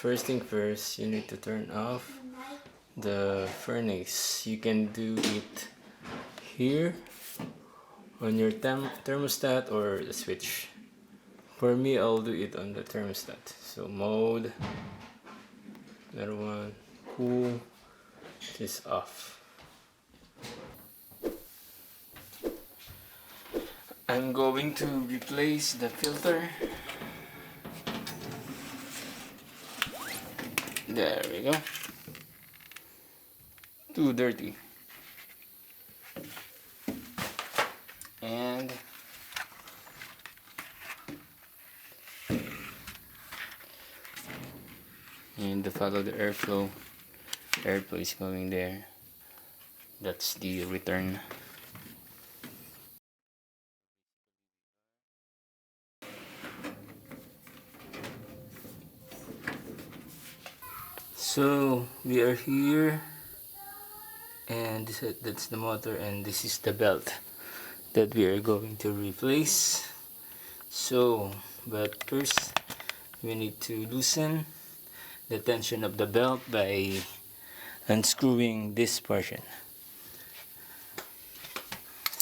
first thing first, you need to turn off the furnace. You can do it here on your thermostat or the switch. For me, I'll do it on the thermostat. So mode, another one, cool, is off. I'm going to replace the filter. There we go. Too dirty. And to follow the airflow. Airflow is going there. That's the return. So we are here, and that's the motor, and this is the belt that we are going to replace. So, but first we need to loosen the tension of the belt by unscrewing this portion.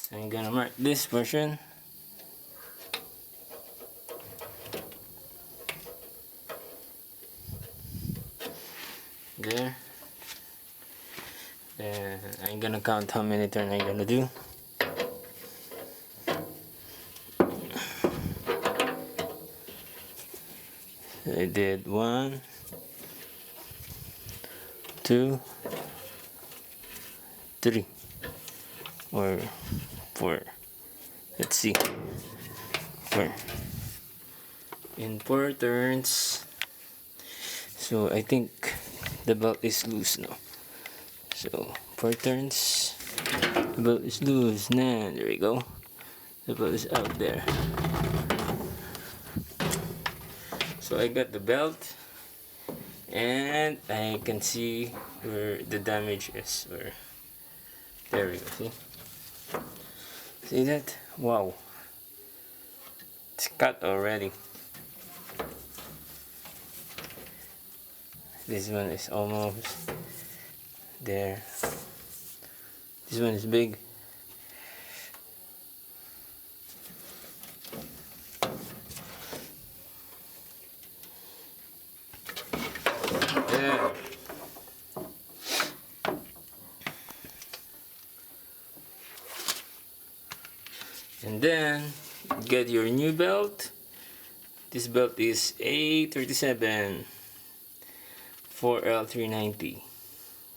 So I'm gonna mark this portion. There. Then I'm gonna count how many turns I'm gonna do. I did 1, 2, 3, or 4. Let's see. 4. In 4 turns. So I think the belt is loose now. So 4 turns. The belt is loose. Nah, there we go. The belt is out there. So I got the belt, and I can see where the damage is. Or there we go. See that? Wow, it's cut already. This one is almost there. This one is big. There. And then get your new belt. This belt is A37 4L390.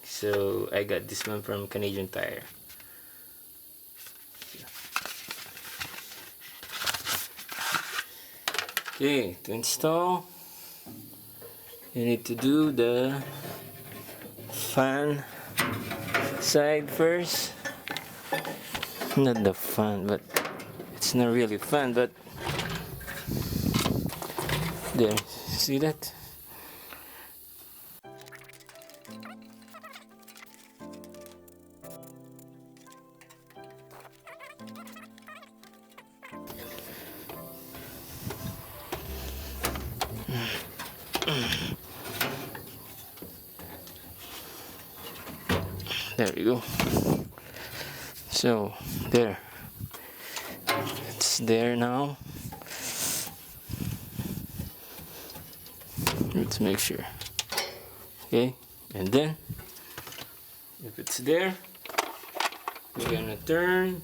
So I got this one from Canadian Tire. Okay, to install, you need to do the fan side first. Not the fan, but it's not really fan, but there, see that? There we go. So there, it's there now. Let's make sure. Okay, and then if it's there, we're gonna turn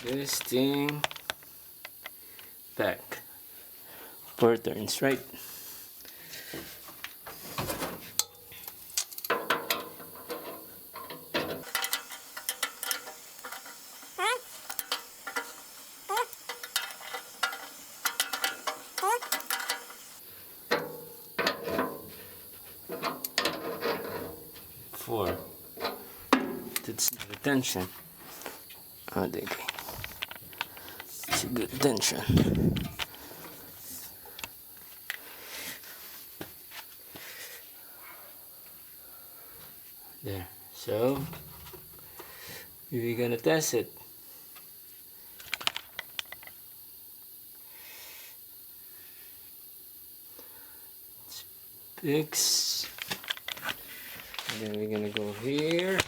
this thing back. 4 turns, right? That's the tension. Oh, there. It's a good tension. There. So we're gonna test it. It's Fix. And then we're gonna go here.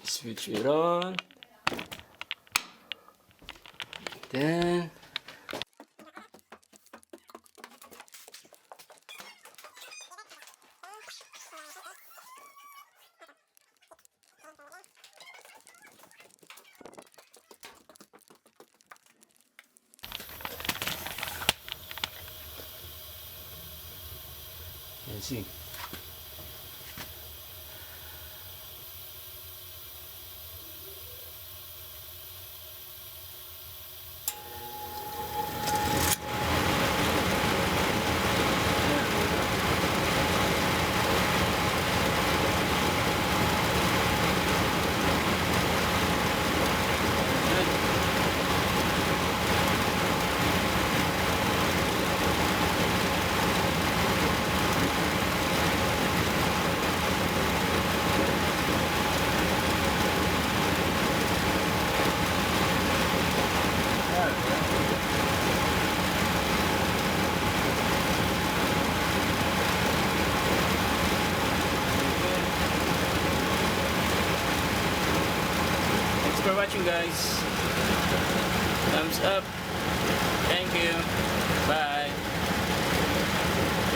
Switch it on. Then let's see. Thanks for watching, guys. Thumbs up. Thank you. Bye.